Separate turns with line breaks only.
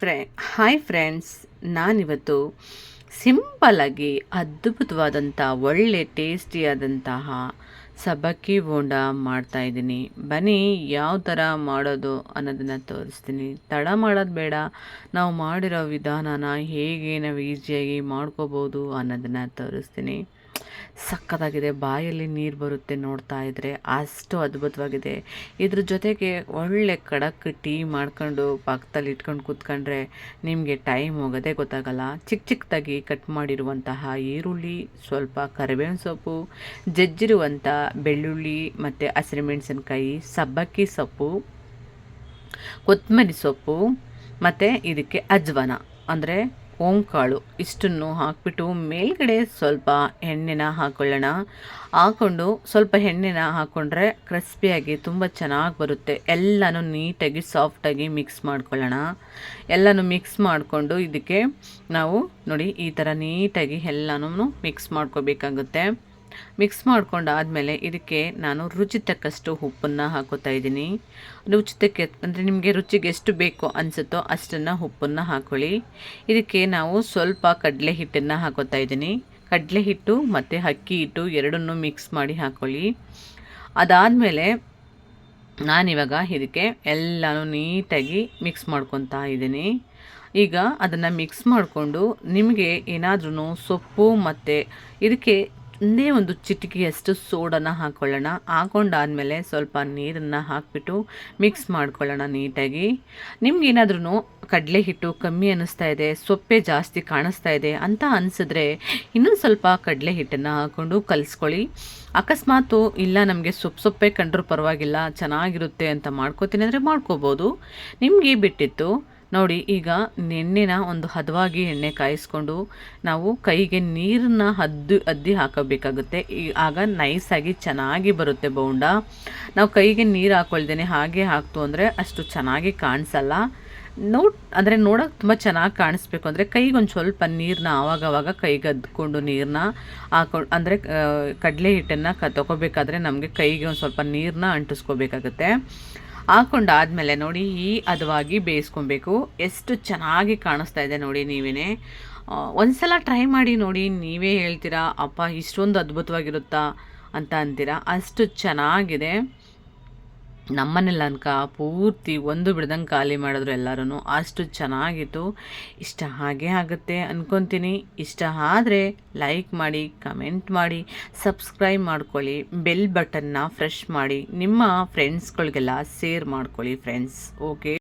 Hi friends, ನಾನಿವತ್ತು ಸಿಂಪಲ್ಲಾಗಿ ಅದ್ಭುತವಾದಂಥ ಒಳ್ಳೆ ಟೇಸ್ಟಿಯಾದಂತಹ ಸಬ್ಬಕ್ಕಿ ಬೋಂಡ ಮಾಡ್ತಾಯಿದ್ದೀನಿ. ಬನ್ನಿ ಯಾವ ಥರ ಮಾಡೋದು ಅನ್ನೋದನ್ನು ತೋರಿಸ್ತೀನಿ. ತಡ ಮಾಡೋದು ಬೇಡ, ನಾವು ಮಾಡಿರೋ ವಿಧಾನನ ಹೇಗೆ ನಾವು ಈಸಿಯಾಗಿ ಮಾಡ್ಕೋಬೋದು ಅನ್ನೋದನ್ನು ತೋರಿಸ್ತೀನಿ. ಸಖತ್ತಾಗಿದೆ, ಬಾಯಲ್ಲಿ ನೀರು ಬರುತ್ತೆ ನೋಡ್ತಾ ಇದ್ದರೆ, ಅಷ್ಟು ಅದ್ಭುತವಾಗಿದೆ. ಇದ್ರ ಜೊತೆಗೆ ಒಳ್ಳೆ ಖಡಕ್ ಟೀ ಮಾಡ್ಕೊಂಡು ಪಕ್ಕದಲ್ಲಿ ಇಟ್ಕೊಂಡು ಕೂತ್ಕೊಂಡ್ರೆ ನಿಮಗೆ ಟೈಮ್ ಹೋಗೋದೇ ಗೊತ್ತಾಗಲ್ಲ. ಚಿಕ್ಕದಾಗಿ ಕಟ್ ಮಾಡಿರುವಂತಹ ಈರುಳ್ಳಿ, ಸ್ವಲ್ಪ ಕರಿಬೇವಿನ ಸೊಪ್ಪು, ಜಜ್ಜಿರುವಂಥ ಬೆಳ್ಳುಳ್ಳಿ ಮತ್ತು ಹಸಿರುಮೆಣಸಿನ್ಕಾಯಿ, ಸಬ್ಬಕ್ಕಿ ಸೊಪ್ಪು, ಕೊತ್ತಂಬರಿ ಸೊಪ್ಪು ಮತ್ತು ಇದಕ್ಕೆ ಅಜ್ವಾನ ಅಂದರೆ ಓಂಕಾಳು ಇಷ್ಟನ್ನು ಹಾಕ್ಬಿಟ್ಟು ಮೇಲ್ಗಡೆ ಸ್ವಲ್ಪ ಎಣ್ಣೆನ ಹಾಕ್ಕೊಳ್ಳೋಣ. ಹಾಕ್ಕೊಂಡು ಸ್ವಲ್ಪ ಎಣ್ಣೆನ ಹಾಕ್ಕೊಂಡ್ರೆ ಕ್ರಿಸ್ಪಿಯಾಗಿ ತುಂಬ ಚೆನ್ನಾಗಿ ಬರುತ್ತೆ. ಎಲ್ಲನೂ ನೀಟಾಗಿ ಸಾಫ್ಟಾಗಿ ಮಿಕ್ಸ್ ಮಾಡ್ಕೊಳ್ಳೋಣ. ಎಲ್ಲನೂ ಮಿಕ್ಸ್ ಮಾಡಿಕೊಂಡು ಇದಕ್ಕೆ ನಾವು ನೋಡಿ ಈ ಥರ ನೀಟಾಗಿ ಎಲ್ಲನೂ ಮಿಕ್ಸ್ ಮಾಡ್ಕೋಬೇಕಾಗುತ್ತೆ. ಮಿಕ್ಸ್ ಮಾಡ್ಕೊಂಡಾದಮೇಲೆ ಇದಕ್ಕೆ ನಾನು ರುಚಿ ತಕ್ಕಷ್ಟು ಉಪ್ಪನ್ನು ಹಾಕೋತಾ ಇದ್ದೀನಿ. ರುಚಿ ಅಂದರೆ ನಿಮಗೆ ರುಚಿಗೆ ಎಷ್ಟು ಬೇಕೋ ಅನಿಸುತ್ತೋ ಅಷ್ಟನ್ನು ಉಪ್ಪನ್ನು ಹಾಕ್ಕೊಳ್ಳಿ. ಇದಕ್ಕೆ ನಾವು ಸ್ವಲ್ಪ ಕಡಲೆ ಹಿಟ್ಟನ್ನು ಹಾಕೋತಾ ಇದ್ದೀನಿ. ಕಡಲೆ ಹಿಟ್ಟು ಮತ್ತು ಅಕ್ಕಿ ಹಿಟ್ಟು ಎರಡನ್ನೂ ಮಿಕ್ಸ್ ಮಾಡಿ ಹಾಕ್ಕೊಳ್ಳಿ. ಅದಾದಮೇಲೆ ನಾನಿವಾಗ ಇದಕ್ಕೆ ಎಲ್ಲನೂ ನೀಟಾಗಿ ಮಿಕ್ಸ್ ಮಾಡ್ಕೊತಾ ಇದ್ದೀನಿ. ಈಗ ಅದನ್ನು ಮಿಕ್ಸ್ ಮಾಡಿಕೊಂಡು ನಿಮಗೆ ಏನಾದ್ರೂ ಸೊಪ್ಪು ಮತ್ತು ಇದಕ್ಕೆ ಒಂದೇ ಒಂದು ಚಿಟಿಕೆಯಷ್ಟು ಸೋಡನ್ನು ಹಾಕ್ಕೊಳ್ಳೋಣ. ಹಾಕ್ಕೊಂಡಾದಮೇಲೆ ಸ್ವಲ್ಪ ನೀರನ್ನು ಹಾಕಿಬಿಟ್ಟು ಮಿಕ್ಸ್ ಮಾಡ್ಕೊಳ್ಳೋಣ ನೀಟಾಗಿ. ನಿಮ್ಗೇನಾದ್ರೂ ಕಡಲೆ ಹಿಟ್ಟು ಕಮ್ಮಿ ಅನ್ನಿಸ್ತಾ ಇದೆ, ಸೊಪ್ಪೆ ಜಾಸ್ತಿ ಕಾಣಿಸ್ತಾ ಇದೆ ಅಂತ ಅನಿಸಿದ್ರೆ ಇನ್ನೊಂದು ಸ್ವಲ್ಪ ಕಡಲೆ ಹಿಟ್ಟನ್ನು ಹಾಕ್ಕೊಂಡು ಕಲಿಸ್ಕೊಳ್ಳಿ. ಅಕಸ್ಮಾತು ಇಲ್ಲ ನಮಗೆ ಸೊಪ್ಪೆ ಕಂಡ್ರೂ ಪರವಾಗಿಲ್ಲ ಚೆನ್ನಾಗಿರುತ್ತೆ ಅಂತ ಮಾಡ್ಕೋತೀನಿ ಅಂದರೆ ಮಾಡ್ಕೋಬೋದು, ನಿಮಗೆ ಬಿಟ್ಟಿತ್ತು. ನೋಡಿ ಈಗ ಎಣ್ಣೆನ ಒಂದು ಹದವಾಗಿ ಎಣ್ಣೆ ಕಾಯಿಸ್ಕೊಂಡು ನಾವು ಕೈಗೆ ನೀರನ್ನ ಅದ್ದಿ ಹಾಕಬೇಕಾಗುತ್ತೆ. ಆಗ ನೈಸಾಗಿ ಚೆನ್ನಾಗಿ ಬರುತ್ತೆ ಬೋಂಡ. ನಾವು ಕೈಗೆ ನೀರು ಹಾಕ್ಕೊಳ್ದೇನೆ ಹಾಗೆ ಹಾಕ್ತು ಅಂದರೆ ಅಷ್ಟು ಚೆನ್ನಾಗಿ ಕಾಣಿಸಲ್ಲ. ಅಂದರೆ ನೋಡೋಕೆ ತುಂಬ ಚೆನ್ನಾಗಿ ಕಾಣಿಸ್ಬೇಕು ಅಂದರೆ ಕೈಗೆ ಒಂದು ಸ್ವಲ್ಪ ನೀರನ್ನ ಆವಾಗವಾಗ ಕೈಗೆ ಅದ್ಕೊಂಡು ನೀರನ್ನ ಹಾಕೊಂಡು ಅಂದರೆ ಕಡಲೆ ಹಿಟ್ಟನ್ನು ತೊಗೋಬೇಕಾದ್ರೆ ನಮಗೆ ಕೈಗೆ ಒಂದು ಸ್ವಲ್ಪ ನೀರನ್ನ ಅಂಟಿಸ್ಕೋಬೇಕಾಗುತ್ತೆ. ಹಾಕ್ಕೊಂಡಾದಮೇಲೆ ನೋಡಿ ಈ ಹದವಾಗಿ ಬೇಯಿಸ್ಕೊಬೇಕು. ಎಷ್ಟು ಚೆನ್ನಾಗಿ ಕಾಣಿಸ್ತಾ ಇದೆ ನೋಡಿ ನೀವೇ. ಒಂದು ಸಲ ಟ್ರೈ ಮಾಡಿ ನೋಡಿ, ನೀವೇ ಹೇಳ್ತೀರಾ ಅಪ್ಪ ಇಷ್ಟೊಂದು ಅದ್ಭುತವಾಗಿರುತ್ತಾ ಅಂತ ಅಂತೀರಾ. ಅಷ್ಟು ಚೆನ್ನಾಗಿದೆ. ನಮ್ಮನೆಲ್ಲ ಅನ್ಕ ಪೂರ್ತಿ ಒಂದು ಬಿಡ್ದಂಗೆ ಖಾಲಿ ಮಾಡಿದ್ರು ಎಲ್ಲರೂ. ಅಷ್ಟು ಚೆನ್ನಾಗಿತ್ತು. ಇಷ್ಟ ಹಾಗೆ ಆಗುತ್ತೆ ಅಂದ್ಕೊತೀನಿ. ಇಷ್ಟ ಆದರೆ ಲೈಕ್ ಮಾಡಿ, ಕಮೆಂಟ್ ಮಾಡಿ, ಸಬ್ಸ್ಕ್ರೈಬ್ ಮಾಡ್ಕೊಳ್ಳಿ, ಬೆಲ್ ಬಟನ್ನ ಫ್ರೆಶ್ ಮಾಡಿ, ನಿಮ್ಮ ಫ್ರೆಂಡ್ಸ್ಗಳಿಗೆಲ್ಲ ಶೇರ್ ಮಾಡ್ಕೊಳ್ಳಿ ಫ್ರೆಂಡ್ಸ್. ಓಕೆ.